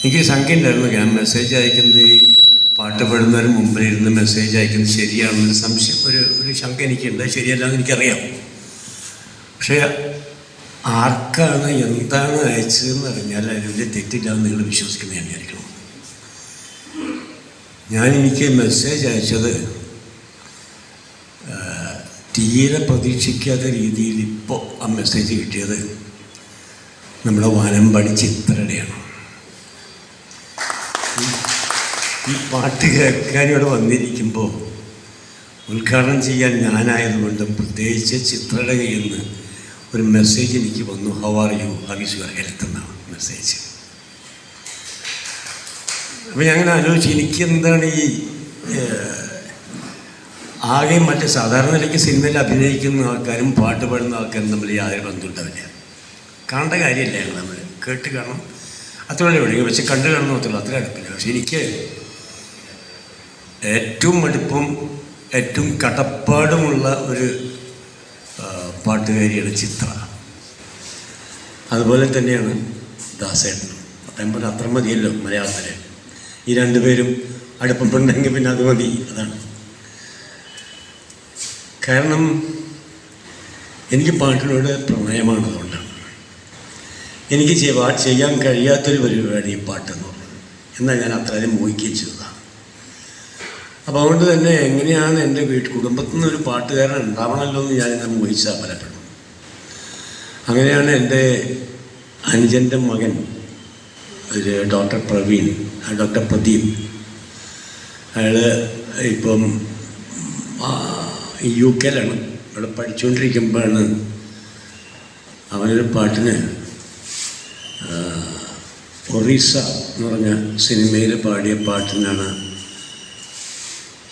എനിക്ക് ശങ്ക ഉണ്ടായിരുന്നു. ഞാൻ മെസ്സേജ് അയക്കുന്നത് ഈ പാട്ട് പാടുന്നതിന് മുമ്പിലിരുന്ന് മെസ്സേജ് അയക്കുന്നത് ശരിയാണെന്നൊരു സംശയം, ഒരു ശങ്ക എനിക്കുണ്ട്. ശരിയല്ലാന്ന് എനിക്കറിയാം. പക്ഷേ ആർക്കാണ് എന്താണ് അയച്ചതെന്ന് അറിഞ്ഞാൽ അതിൽ വലിയ തെറ്റില്ലാന്ന് നിങ്ങൾ വിശ്വസിക്കുന്നത് ഞാൻ വിചാരിക്കണം. എനിക്ക് മെസ്സേജ് അയച്ചത് തീരെ പ്രതീക്ഷിക്കാത്ത രീതിയിൽ ഇപ്പോൾ ആ മെസ്സേജ് കിട്ടിയത് നമ്മുടെ വാനമ്പാടി ചിത്രയുടെയാണ്. ഈ പാട്ട് കേൾക്കാൻ ഇവിടെ വന്നിരിക്കുമ്പോൾ ഉദ്ഘാടനം ചെയ്യാൻ ഞാനായതുകൊണ്ടും പ്രത്യേകിച്ച് ചിത്രയുടെ കയ്യിൽ നിന്ന് ഒരു മെസ്സേജ് എനിക്ക് വന്നു. How are you, how is your health എന്നാണ് മെസ്സേജ്. അപ്പോൾ ഞാൻ അങ്ങനെ ആലോചിച്ച് എനിക്കെന്താണ് ഈ ആകെ മറ്റേ സാധാരണ നിലയ്ക്ക് സിനിമയിൽ അഭിനയിക്കുന്ന ആൾക്കാരും പാട്ട് പാടുന്ന ആൾക്കാരും തമ്മിൽ യാതൊരു ബന്ധമുണ്ടാവില്ല. കാണേണ്ട കാര്യമില്ല. ഞങ്ങൾ നമ്മൾ കേട്ട് കാണണം, അത്രയല്ലേ ഉള്ളൂ. പക്ഷെ കണ്ടു കാണുന്ന മാത്രമല്ല, അത്ര അടുപ്പില്ല. പക്ഷെ എനിക്ക് ഏറ്റവും അടുപ്പും ഏറ്റവും കടപ്പാടുമുള്ള ഒരു പാട്ടുകാരിയാണ് ചിത്ര. അതുപോലെ തന്നെയാണ് ദാസേട്ടനും. അപ്പം അത്ര മതിയല്ലോ മലയാളത്തിൽ. ഈ രണ്ടുപേരും അടുപ്പമുണ്ടെങ്കിൽ പിന്നെ അത് മതി. അതാണ് കാരണം. എനിക്ക് പാട്ടിനോട് പ്രണയമാണ്. അതുകൊണ്ടാണ് എനിക്ക് ചെയ്യാൻ കഴിയാത്തൊരു പരിപാടി ഈ പാട്ടെന്ന് പറഞ്ഞത്. എന്നാൽ ഞാൻ അത്രയും മോഹിക്കുകയും ചെയ്തതാണ്. അപ്പോൾ അതുകൊണ്ട് തന്നെ എങ്ങനെയാണ് എൻ്റെ കുടുംബത്തിൽ നിന്നൊരു പാട്ടുകാരൻ ഉണ്ടാവണമല്ലോ എന്ന് ഞാനിന്ന് മോഹിച്ചാൽ പലപ്പെടും. അങ്ങനെയാണ് എൻ്റെ അനുജൻ്റെ മകൻ ഒരു ഡോക്ടർ പ്രവീൺ, ഡോക്ടർ പ്രദീപ്. അയാൾ ഇപ്പം UK അവിടെ പഠിച്ചുകൊണ്ടിരിക്കുമ്പോഴാണ് അവനൊരു പാട്ടിന് ഒറീസ എന്ന് പറഞ്ഞ സിനിമയിൽ പാടിയ പാട്ടിനാണ്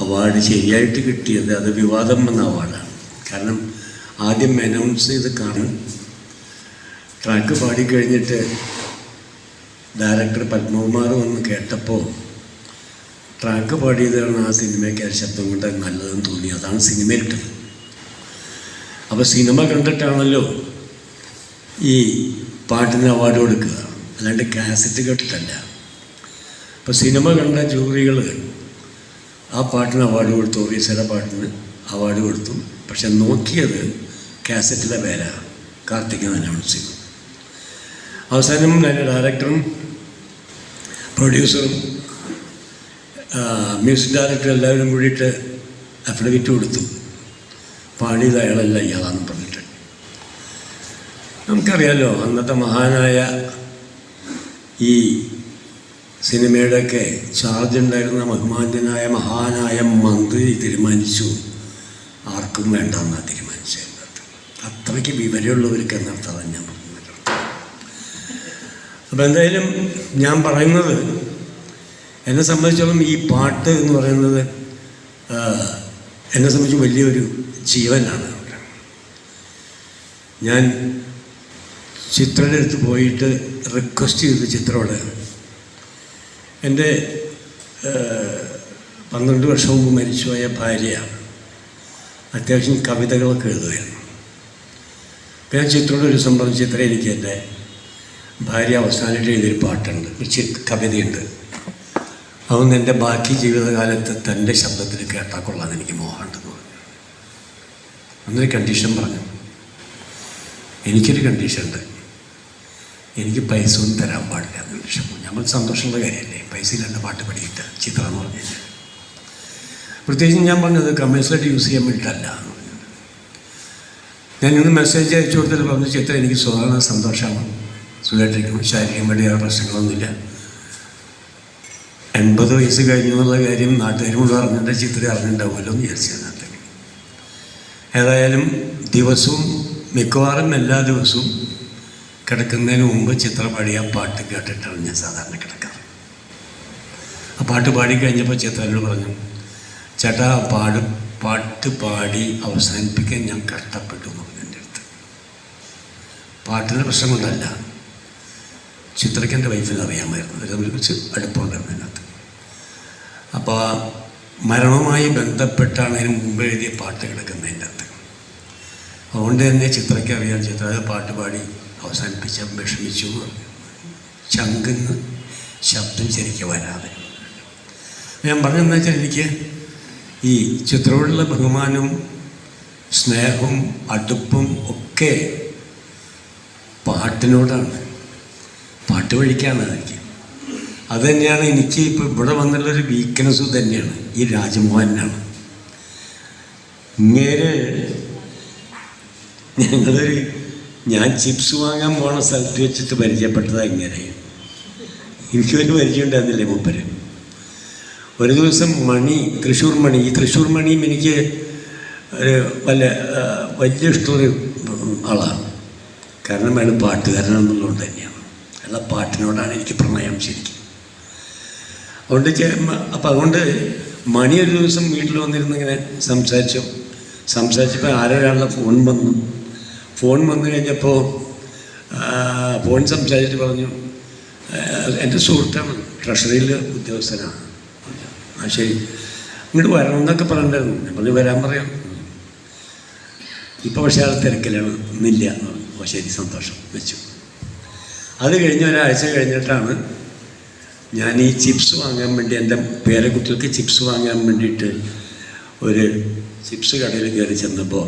അവാർഡ് ശരിയായിട്ട് കിട്ടിയത്. അത് വിവാദം വന്ന അവാർഡാണ്. കാരണം ആദ്യം അനൗൺസ് ചെയ്ത് കാണും, ട്രാക്ക് പാടിക്കഴിഞ്ഞിട്ട് ഡയറക്ടർ പത്മകുമാർ വന്ന് കേട്ടപ്പോൾ ട്രാക്ക് പാടിയതാണ് ആ സിനിമയ്ക്ക് ശബ്ദം കൊണ്ട് നല്ലതെന്ന് തോന്നി. അതാണ് സിനിമയിലിട്ടത്. അപ്പോൾ സിനിമ കണ്ടിട്ടാണല്ലോ ഈ പാട്ടിന് അവാർഡ് കൊടുക്കുക, അല്ലാണ്ട് കാസറ്റ് കേട്ടിട്ടല്ല. അപ്പോൾ സിനിമ കണ്ട ജൂറികൾ ആ പാട്ടിന് അവാർഡ് കൊടുത്തു, ഒറീസയുടെ പാട്ടിന് അവാർഡ് കൊടുത്തു. പക്ഷെ നോക്കിയത് കാസറ്റിലെ പേരാണ്, കാർത്തികൻ അനൗൺസ് ചെയ്തു. അവസാനം ഡയറക്ടറും പ്രൊഡ്യൂസറും മ്യൂസിക് ഡയറക്ടറും എല്ലാവരും കൂടിയിട്ട് അഫിഡവിറ്റ് കൊടുത്തു, പാടിയത് അയാളല്ല ഇയാളാണെന്ന് പറഞ്ഞിട്ട്. നമുക്കറിയാമല്ലോ അന്നത്തെ മഹാനായ ഈ സിനിമയുടെയൊക്കെ ചാർജ് ഉണ്ടായിരുന്ന ബഹുമാന്യനായ മഹാനായ മന്ത്രി തീരുമാനിച്ചു ആർക്കും വേണ്ടെന്നാണ് തീരുമാനിച്ചത്. അത്രയ്ക്ക് വിവരമുള്ളവർക്ക് എന്നർത്ഥമാണ് ഞാൻ പറഞ്ഞത്. അപ്പോൾ എന്തായാലും ഞാൻ പറയുന്നത്, എന്നെ സംബന്ധിച്ചോളം ഈ പാട്ട് എന്ന് പറയുന്നത് എന്നെ സംബന്ധിച്ച് വലിയൊരു ജീവനാണ്. ഞാൻ ചിത്രയുടെ അടുത്ത് പോയിട്ട് റിക്വസ്റ്റ് ചെയ്ത് ചിത്രയോട്, എൻ്റെ 12 വർഷം മുമ്പ് മരിച്ചുപോയ ഭാര്യ അത്യാവശ്യം കവിതകളൊക്കെ എഴുതുമായിരുന്നു. അപ്പോൾ ഞാൻ ചിത്രയോട് ഒരു ദിവസം പറഞ്ഞു, ചിത്ര എനിക്ക് എൻ്റെ ഭാര്യ അവസാനമായിട്ട് എഴുതിയൊരു പാട്ടുണ്ട്, കവിതയുണ്ട്, അതൊന്ന് എൻ്റെ ബാക്കി ജീവിതകാലത്ത് തൻ്റെ ശബ്ദത്തിൽ കേട്ടാൽ കൊള്ളാമെന്ന് എനിക്ക് മോഹമുണ്ടെന്ന് പറഞ്ഞു. അന്നൊരു കണ്ടീഷൻ പറഞ്ഞു. എനിക്കൊരു കണ്ടീഷൻ ഉണ്ട്, എനിക്ക് പൈസ ഒന്നും തരാൻ പാടില്ല എന്ന് വിഷമം. നമ്മൾ സന്തോഷമുള്ള കാര്യമല്ലേ, പൈസ ഇല്ലാണ്ട് പാട്ട് പഠിക്കില്ല ചിത്രം എന്ന് പറഞ്ഞു കഴിഞ്ഞാൽ. പ്രത്യേകിച്ച് ഞാൻ പറഞ്ഞത് കമേഴ്സ്യലായിട്ട് യൂസ് ചെയ്യാൻ വേണ്ടിയിട്ടല്ല എന്ന് പറഞ്ഞത്. ഞാൻ ഇന്ന് മെസ്സേജ് അയച്ചു കൊടുത്തിട്ട് പറഞ്ഞു, ചിത്രം എനിക്ക് സുഖമാണ്, സന്തോഷമാണ്, സുഖമായിട്ടിരിക്കണം, ശാരീരികമായിട്ട് വേറെ പ്രശ്നങ്ങളൊന്നുമില്ല, 80 വയസ്സ് കഴിഞ്ഞു എന്നുള്ള കാര്യം നാട്ടുകാർ മുഴുവൻ അറിഞ്ഞിട്ട് ചിത്ര അറിഞ്ഞിട്ടുണ്ടാവുമല്ലോ എന്ന് വിചാരിച്ചതിനകത്ത്. ഏതായാലും ദിവസവും മിക്കവാറും എല്ലാ ദിവസവും കിടക്കുന്നതിന് മുമ്പ് ചിത്ര പാടിയ പാട്ട് കേട്ടിട്ടാണ് ഞാൻ സാധാരണ കിടക്കാറ്. ആ പാട്ട് പാടിക്കഴിഞ്ഞപ്പോൾ ചിത്രയോട് പറഞ്ഞു, ചേട്ടാ പാട്ട് പാടി അവസാനിപ്പിക്കാൻ ഞാൻ കഷ്ടപ്പെട്ടു എന്ന് പറഞ്ഞു എൻ്റെ അടുത്ത്. പാട്ടിൻ്റെ പ്രശ്നം കൊണ്ടല്ല, ചിത്രയ്ക്ക് എൻ്റെ വൈഫിന് അറിയാമായിരുന്നു, അതിനെ കുറിച്ച് അടുപ്പമുണ്ടായിരുന്നു അതിനകത്ത്. അപ്പോൾ മരണവുമായി ബന്ധപ്പെട്ടാണ് അതിന് മുമ്പ് എഴുതിയ പാട്ട് കിടക്കുന്നതിൻ്റെ അകത്ത്. അതുകൊണ്ട് തന്നെ ചിത്രയ്ക്ക് അറിയാം, ചിത്ര പാട്ട് പാടി അവസാനിപ്പിച്ച വിഷമിച്ചു. ചങ്കിന്ന് ശബ്ദം ശരിക്കും വരാതെ. ഞാൻ പറഞ്ഞതെന്ന് വെച്ചാൽ എനിക്ക് ഈ ചിത്രത്തോടുള്ള ബഹുമാനവും സ്നേഹവും അടുപ്പും ഒക്കെ പാട്ടിനോടാണ്, പാട്ട് വഴിക്കാണ് എനിക്ക്. അത് തന്നെയാണ് എനിക്ക് ഇപ്പോൾ ഇവിടെ വന്നുള്ളൊരു വീക്ക്നെസ് തന്നെയാണ് ഈ രാജമോഹനാണ്. ഇങ്ങേര് ഞാൻ ചിപ്സ് വാങ്ങാൻ പോണ സ്ഥലത്ത് വെച്ചിട്ട് പരിചയപ്പെട്ടതാണ്. ഇങ്ങനെ എനിക്കൊരു പരിചയം ഉണ്ടായിരുന്നില്ലേ മൂപ്പര്. ഒരു ദിവസം തൃശ്ശൂർ മണി, ഈ തൃശ്ശൂർ മണിയും എനിക്ക് ഒരു വലിയ ഇഷ്ടമുള്ള ആളാണ്. കാരണം അയാൾ പാട്ടുകാരനെന്നുള്ളത് തന്നെയാണ്. അയാളുടെ പാട്ടിനോടാണ് എനിക്ക് പ്രണയം ശരിക്കും. അതുകൊണ്ട് മണി ഒരു ദിവസം വീട്ടിൽ വന്നിരുന്ന് ഇങ്ങനെ സംസാരിച്ചപ്പോൾ ആരൊരാളുടെ ഫോൺ വന്നു കഴിഞ്ഞപ്പോൾ ഫോൺ സംസാരിച്ചിട്ട് പറഞ്ഞു, എൻ്റെ സുഹൃത്താണ്, ട്രഷറിയിൽ ഉദ്യോഗസ്ഥനാണ്. ആ ശരി, ഇങ്ങോട്ട് വരണം എന്നൊക്കെ പറഞ്ഞിട്ടുണ്ടായിരുന്നു. ഞാൻ പറഞ്ഞു വരാൻ പറയാം, ഇപ്പോൾ പക്ഷേ ആൾ തിരക്കിലാണ്, ഇന്നില്ല എന്ന് പറഞ്ഞു. അപ്പോൾ ശരി, സന്തോഷം വെച്ചു. അത് കഴിഞ്ഞ് ഒരാഴ്ച കഴിഞ്ഞിട്ടാണ് ഞാൻ ഈ ചിപ്സ് വാങ്ങാൻ വേണ്ടി, എൻ്റെ പേരക്കുട്ടികൾക്ക് ചിപ്സ് വാങ്ങാൻ വേണ്ടിയിട്ട് ഒരു ചിപ്സ് കടയിൽ കയറി ചെന്നപ്പോൾ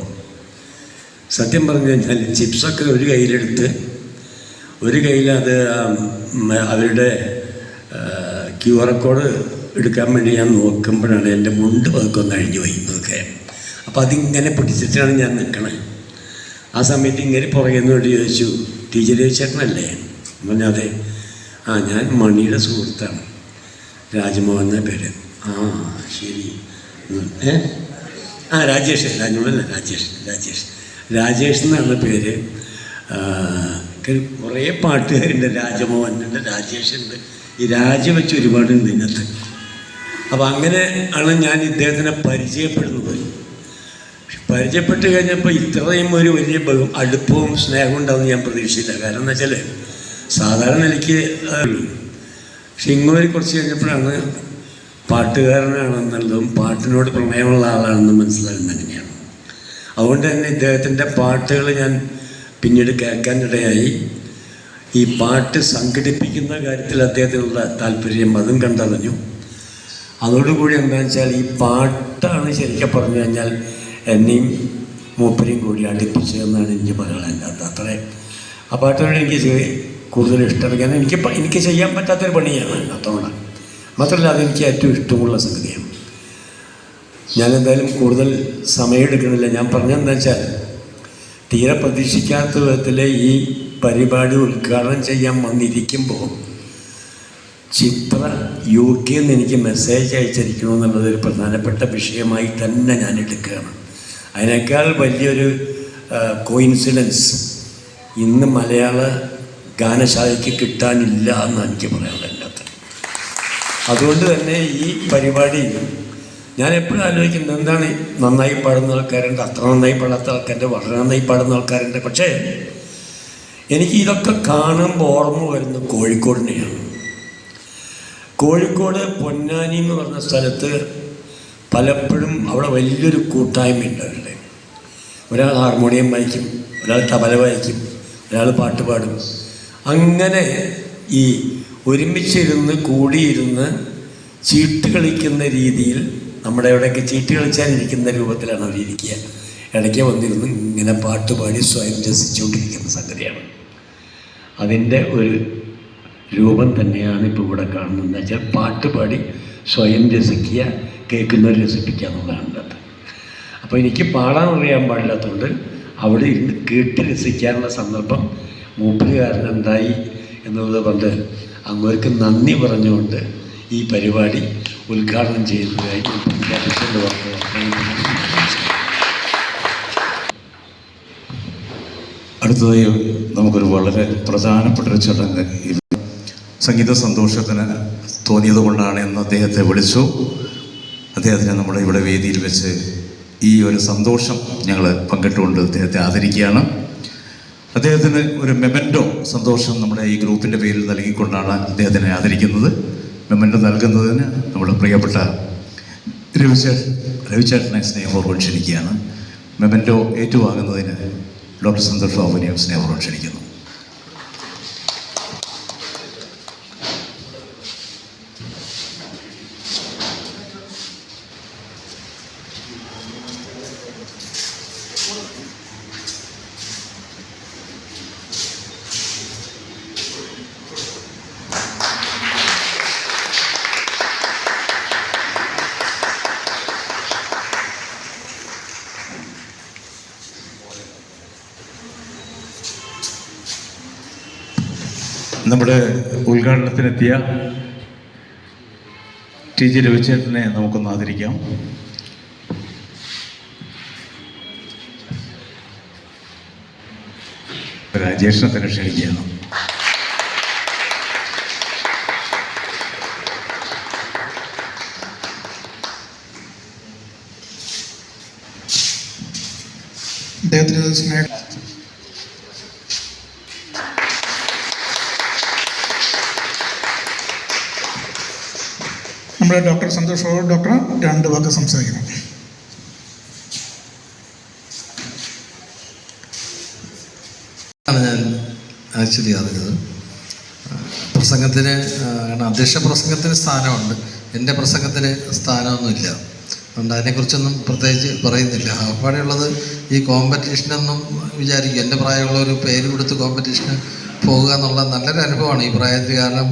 സത്യം പറഞ്ഞു കഴിഞ്ഞാൽ ചിപ്സൊക്കെ ഒരു കയ്യിലെടുത്ത് ഒരു കയ്യിൽ അത് അവരുടെ QR കോഡ് എടുക്കാൻ വേണ്ടി ഞാൻ നോക്കുമ്പോഴാണ് എൻ്റെ മുണ്ട് പതുക്കെ ഒന്ന് അഴിഞ്ഞു പോയി എന്നൊക്കെ. അപ്പോൾ അതിങ്ങനെ പിടിച്ചിട്ടാണ് ഞാൻ നിൽക്കണത്. ആ സമയത്ത് ഇങ്ങനെ പുറകെ നിന്ന് ചോദിച്ചു, ടീച്ചർ ചേട്ടനല്ലേ? പറഞ്ഞാൽ അതെ. ഞാൻ മണിയുടെ സുഹൃത്താണ്, രാജമോഹൻ എന്ന പേര്. ശരി. രാജേഷ്, രാജമോഹനല്ല, രാജേഷ് എന്നാണ് പേര്. കുറേ പാട്ടുകാരുണ്ട്, രാജമോഹനുണ്ട്, രാജേഷുണ്ട്, ഈ രാജ വെച്ച് ഒരുപാടുണ്ട് ഇതിനകത്ത്. അപ്പോൾ അങ്ങനെ ആണ് ഞാൻ ഇദ്ദേഹത്തിനെ പരിചയപ്പെടുന്നത്. പരിചയപ്പെട്ട് കഴിഞ്ഞപ്പോൾ ഇത്രയും ഒരു വലിയ അടുപ്പവും സ്നേഹവും ഉണ്ടാവുമെന്ന് ഞാൻ പ്രതീക്ഷിച്ചില്ല. കാരണം എന്താ വെച്ചാൽ സാധാരണ എനിക്ക് പക്ഷെ ഇങ്ങോട്ട് കുറച്ച് കഴിഞ്ഞപ്പോഴാണ് പാട്ടുകാരനാണെന്നുള്ളതും പാട്ടിനോട് പ്രണയമുള്ള ആളാണെന്ന് മനസ്സിലാകുന്നത് അങ്ങനെയാണ്. അതുകൊണ്ട് തന്നെ ഇദ്ദേഹത്തിൻ്റെ പാട്ടുകൾ ഞാൻ പിന്നീട് കേൾക്കാനിടയായി. ഈ പാട്ട് സംഘടിപ്പിക്കുന്ന കാര്യത്തിൽ അദ്ദേഹത്തിനുള്ള താല്പര്യം അതും കണ്ടറിഞ്ഞു. അതോടുകൂടി എന്താണെന്ന് വെച്ചാൽ ഈ പാട്ടാണ് ശരിക്കും പറഞ്ഞു കഴിഞ്ഞാൽ എന്നെയും മൂപ്പരെയും കൂടി അടുപ്പിച്ചതെന്നാണ് എനിക്ക് പറയാനുള്ളത്. അത്രേ ആ പാട്ടിനോട് എനിക്ക് കൂടുതൽ ഇഷ്ടം. കാരണം എനിക്ക് ചെയ്യാൻ പറ്റാത്തൊരു പണിയാണ് അതുകൊണ്ടാണ്. മാത്രമല്ല അതെനിക്ക് ഏറ്റവും ഇഷ്ടമുള്ള സംഗതിയാണ്. ഞാനെന്തായാലും കൂടുതൽ സമയമെടുക്കണില്ല. ഞാൻ പറഞ്ഞതെന്താ വെച്ചാൽ തീരെ പ്രതീക്ഷിക്കാത്ത വിധത്തിൽ ഈ പരിപാടി ഉദ്ഘാടനം ചെയ്യാൻ വന്നിരിക്കുമ്പോൾ ചിത്ര UK എന്ന് എനിക്ക് മെസ്സേജ് അയച്ചിരിക്കണമെന്നുള്ളത് ഒരു പ്രധാനപ്പെട്ട വിഷയമായി തന്നെ ഞാൻ എടുക്കുകയാണ്. അതിനേക്കാൾ വലിയൊരു കോയിൻസിഡൻസ് ഇന്ന് മലയാള ഗാനശാലയ്ക്ക് കിട്ടാനില്ല എന്നാണ് എനിക്ക് പറയാനുള്ളത് അതിനകത്ത്. അതുകൊണ്ട് തന്നെ ഈ പരിപാടി ഞാൻ എപ്പോഴും ആലോചിക്കുന്നത് എന്താണ്, നന്നായി പാടുന്ന ആൾക്കാരുണ്ട്, അത്ര നന്നായി പാടാത്ത ആൾക്കാരുണ്ട്, വളരെ നന്നായി പാടുന്ന ആൾക്കാരുണ്ട്. പക്ഷേ എനിക്ക് ഇതൊക്കെ കാണുമ്പോൾ ഓർമ്മ വരുന്നത് കോഴിക്കോടിനെയാണ്. കോഴിക്കോട് പൊന്നാനി എന്ന് പറഞ്ഞ സ്ഥലത്ത് പലപ്പോഴും അവിടെ വലിയൊരു കൂട്ടായ്മയുണ്ട്. അവരുടെ ഒരാൾ ഹാർമോണിയം വായിക്കും, ഒരാൾ തബല വായിക്കും, ഒരാൾ പാട്ട് പാടും. അങ്ങനെ ഈ ഒരുമിച്ചിരുന്ന് കൂടിയിരുന്ന് ചീട്ട് കളിക്കുന്ന രീതിയിൽ നമ്മുടെ ഇവിടെയൊക്കെ ചീട്ട് കളിച്ചാലിരിക്കുന്ന രൂപത്തിലാണ് അവരിയ്ക്കുക. ഇടയ്ക്ക് വന്നിരുന്ന് ഇങ്ങനെ പാട്ട് പാടി സ്വയം രസിച്ചുകൊണ്ടിരിക്കുന്ന സംഗതിയാണ്. അതിൻ്റെ ഒരു രൂപം തന്നെയാണ് ഇപ്പോൾ ഇവിടെ കാണുന്നത്. എന്ന് വെച്ചാൽ പാട്ട് പാടി സ്വയം രസിക്കുക, കേൾക്കുന്നവർ രസിപ്പിക്കുക എന്നുള്ളതാണ് അത്. അപ്പോൾ എനിക്ക് പാടാൻ അറിയാൻ പാടില്ലാത്തതുകൊണ്ട് അവിടെ ഇരുന്ന് കേട്ട് രസിക്കാനുള്ള സന്ദർഭം മൂപ്പരുകാരനുണ്ടായി എന്നുള്ളത് കൊണ്ട് അങ്ങോർക്ക് നന്ദി പറഞ്ഞുകൊണ്ട് ഈ പരിപാടി ഉദ്ഘാടനം ചെയ്യുന്നതായി പ്രഖ്യാപിച്ചുകൊണ്ട് അടുത്തതായി നമുക്കൊരു വളരെ പ്രധാനപ്പെട്ടൊരു ചടങ്ങ് സംഗീത സന്തോഷത്തിന് തോന്നിയത് കൊണ്ടാണ് എന്ന് അദ്ദേഹത്തെ വിളിച്ചു. അദ്ദേഹത്തിനെ നമ്മുടെ ഇവിടെ വേദിയിൽ വെച്ച് ഈ ഒരു സന്തോഷം ഞങ്ങൾ പങ്കിട്ടുകൊണ്ട് അദ്ദേഹത്തെ ആദരിക്കുകയാണ്. അദ്ദേഹത്തിന് ഒരു മെമൻറ്റോ സന്തോഷം നമ്മുടെ ഈ ഗ്രൂപ്പിൻ്റെ പേരിൽ നൽകിക്കൊണ്ടാണ് അദ്ദേഹത്തിനെ ആദരിക്കുന്നത്. മെമൻറ്റോ നൽകുന്നതിന് നമ്മുടെ പ്രിയപ്പെട്ട രവിചേട്ടനെ സ്നേഹപൂർവ്വം ക്ഷണിക്കുകയാണ്. മെമൻറ്റോ ഏറ്റുവാങ്ങുന്നതിന് ഡോക്ടർ സന്തോഷ് ബാബുവിനെയും സ്നേഹപൂർവ്വം ക്ഷണിക്കുന്നു. നമ്മുടെ ഉദ്ഘാടനത്തിനെത്തിയ TG രവിചേട്ടനെ നമുക്കൊന്ന് ആദരിക്കാം. രാജേഷിനെ തന്നെ ക്ഷണിക്കുകയാണ്. അദ്ദേഹത്തിന് സ്നേഹ നമ്മുടെ ഡോക്ടർ സന്തോഷ് ഡോക്ടർ 2 വാക്ക് സംസാരിക്കണം. ഞാൻ ആക്ച്വലി അറിഞ്ഞത് പ്രസംഗത്തിന് അധ്യക്ഷ പ്രസംഗത്തിന് സ്ഥാനമുണ്ട്, എൻ്റെ പ്രസംഗത്തിന് സ്ഥാനമൊന്നുമില്ല. അതുകൊണ്ട് അതിനെക്കുറിച്ചൊന്നും പ്രത്യേകിച്ച് പറയുന്നില്ല. അപ്പാടെയുള്ളത് ഈ കോമ്പറ്റീഷനൊന്നും വിചാരിക്കും, എൻ്റെ പ്രായമുള്ള ഒരു പേര് കൊടുത്ത് കോമ്പറ്റീഷന് പോകുക എന്നുള്ള നല്ലൊരു അനുഭവമാണ് ഈ പ്രായത്തിൽ. കാരണം